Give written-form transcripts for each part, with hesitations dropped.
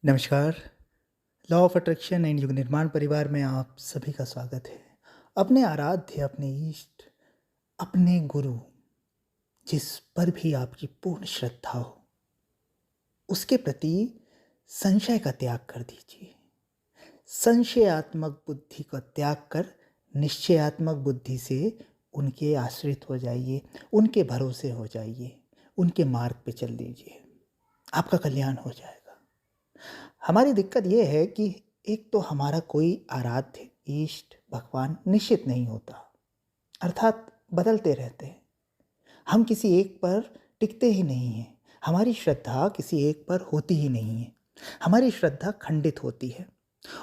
नमस्कार। Law of attraction and युग निर्माण परिवार में आप सभी का स्वागत है। अपने आराध्य, अपने इष्ट, अपने गुरु, जिस पर भी आपकी पूर्ण श्रद्धा हो, उसके प्रति संशय का त्याग कर दीजिए। संशयात्मक बुद्धि का त्याग कर निश्चयात्मक बुद्धि से उनके आश्रित हो जाइए, उनके भरोसे हो जाइए, उनके मार्ग पे चल दीजिए। आपका कल्याण हो जाएगा। हमारी दिक्कत ये है कि एक तो हमारा कोई आराध्य, इष्ट, भगवान निश्चित नहीं होता, अर्थात बदलते रहते हैं। हम किसी एक पर टिकते ही नहीं हैं। हमारी श्रद्धा किसी एक पर होती ही नहीं है। हमारी श्रद्धा खंडित होती है,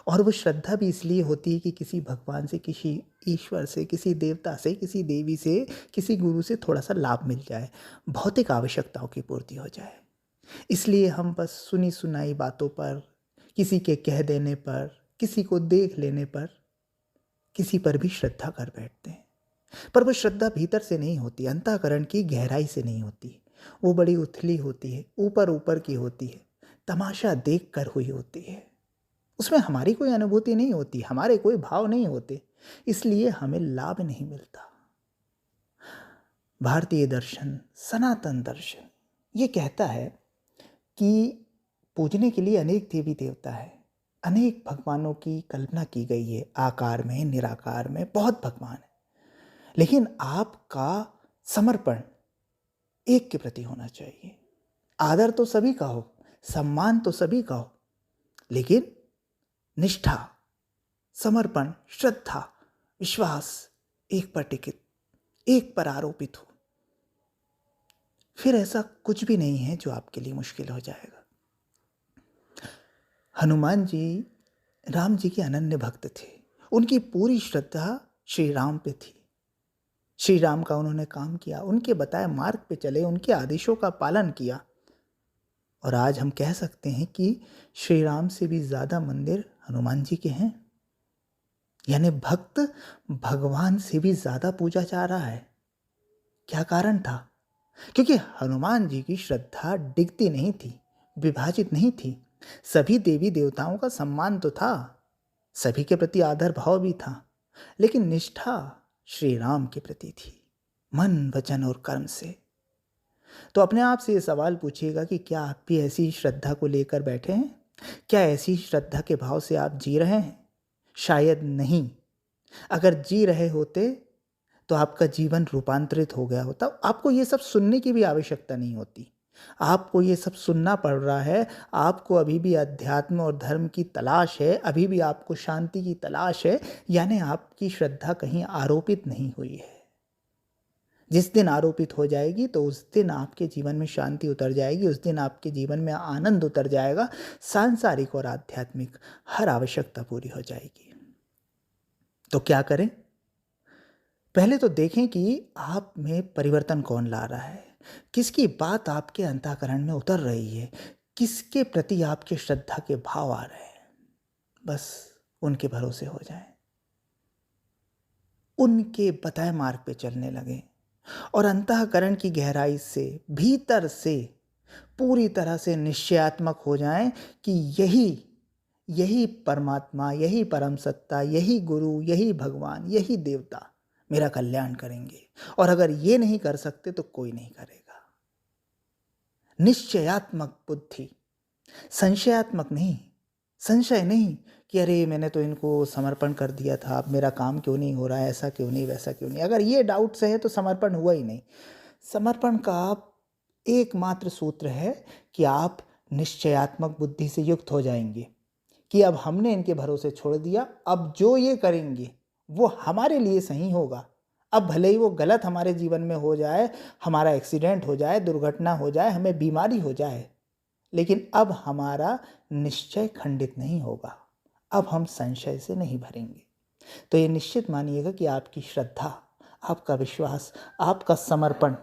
और वो श्रद्धा भी इसलिए होती है कि किसी भगवान से, किसी ईश्वर से, किसी देवता से, किसी देवी से, किसी गुरु से थोड़ा सा लाभ मिल जाए, भौतिक आवश्यकताओं की पूर्ति हो जाए। इसलिए हम बस सुनी सुनाई बातों पर, किसी के कह देने पर, किसी को देख लेने पर, किसी पर भी श्रद्धा कर बैठते हैं। पर वो श्रद्धा भीतर से नहीं होती, अंतःकरण की गहराई से नहीं होती। वो बड़ी उथली होती है, ऊपर ऊपर की होती है, तमाशा देख कर हुई होती है। उसमें हमारी कोई अनुभूति नहीं होती, हमारे कोई भाव नहीं होते, इसलिए हमें लाभ नहीं मिलता। भारतीय दर्शन, सनातन दर्शन ये कहता है कि पूजने के लिए अनेक देवी देवता है, अनेक भगवानों की कल्पना की गई है, आकार में, निराकार में, बहुत भगवान है। लेकिन आपका समर्पण एक के प्रति होना चाहिए। आदर तो सभी का हो, सम्मान तो सभी का हो, लेकिन निष्ठा, समर्पण, श्रद्धा, विश्वास एक पर टिकित, एक पर आरोपित हो, फिर ऐसा कुछ भी नहीं है जो आपके लिए मुश्किल हो जाएगा। हनुमान जी राम जी के अनन्य भक्त थे। उनकी पूरी श्रद्धा श्री राम पे थी। श्री राम का उन्होंने काम किया, उनके बताए मार्ग पे चले, उनके आदेशों का पालन किया। और आज हम कह सकते हैं कि श्री राम से भी ज़्यादा मंदिर हनुमान जी के हैं। यानी भक्त भगवान से भी ज़्यादा पूजा जा रहा है। क्या कारण था? क्योंकि हनुमान जी की श्रद्धा डिगती नहीं थी, विभाजित नहीं थी। सभी देवी देवताओं का सम्मान तो था, सभी के प्रति आदर भाव भी था, लेकिन निष्ठा श्री राम के प्रति थी, मन, वचन और कर्म से। तो अपने आप से ये सवाल पूछिएगा कि क्या आप भी ऐसी श्रद्धा को लेकर बैठे हैं? क्या ऐसी श्रद्धा के भाव से आप जी रहे हैं? शायद नहीं। अगर जी रहे होते तो आपका जीवन रूपांतरित हो गया होता। आपको ये सब सुनने की भी आवश्यकता नहीं होती। आपको ये सब सुनना पड़ रहा है। आपको अभी भी अध्यात्म और धर्म की तलाश है, अभी भी आपको शांति की तलाश है, यानी आपकी श्रद्धा कहीं आरोपित नहीं हुई है। जिस दिन आरोपित हो जाएगी तो उस दिन आपके जीवन में शांति उतर जाएगी, उस दिन आपके जीवन में आनंद उतर जाएगा, सांसारिक और आध्यात्मिक हर आवश्यकता पूरी हो जाएगी। तो क्या करें? पहले तो देखें कि आप में परिवर्तन कौन ला रहा है, किसकी बात आपके अंतःकरण में उतर रही है, किसके प्रति आपके श्रद्धा के भाव आ रहे हैं। बस उनके भरोसे हो जाएं, उनके बताए मार्ग पे चलने लगें और अंतःकरण की गहराई से, भीतर से पूरी तरह से निश्चयात्मक हो जाएं कि यही परमात्मा, यही परम सत्ता, यही गुरु, यही भगवान, यही देवता मेरा कल्याण करेंगे। और अगर ये नहीं कर सकते तो कोई नहीं करेगा। निश्चयात्मक बुद्धि, संशयात्मक नहीं, संशय नहीं कि अरे मैंने तो इनको समर्पण कर दिया था, अब मेरा काम क्यों नहीं हो रहा है, ऐसा क्यों नहीं, वैसा क्यों नहीं। अगर ये डाउट्स है तो समर्पण हुआ ही नहीं। समर्पण का एकमात्र सूत्र है कि आप निश्चयात्मक बुद्धि से युक्त हो जाएंगे कि अब हमने इनके भरोसे छोड़ दिया, अब जो ये करेंगे वो हमारे लिए सही होगा। अब भले ही वो गलत हमारे जीवन में हो जाए, हमारा एक्सीडेंट हो जाए, दुर्घटना हो जाए, हमें बीमारी हो जाए, लेकिन अब हमारा निश्चय खंडित नहीं होगा, अब हम संशय से नहीं भरेंगे। तो ये निश्चित मानिएगा कि आपकी श्रद्धा, आपका विश्वास, आपका समर्पण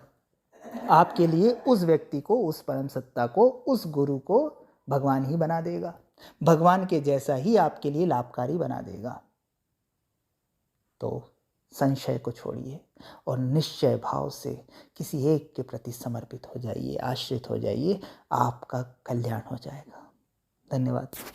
आपके लिए उस व्यक्ति को, उस परम सत्ता को, उस गुरु को भगवान ही बना देगा, भगवान के जैसा ही आपके लिए लाभकारी बना देगा। तो संशय को छोड़िए और निश्चय भाव से किसी एक के प्रति समर्पित हो जाइए, आश्रित हो जाइए, आपका कल्याण हो जाएगा। धन्यवाद।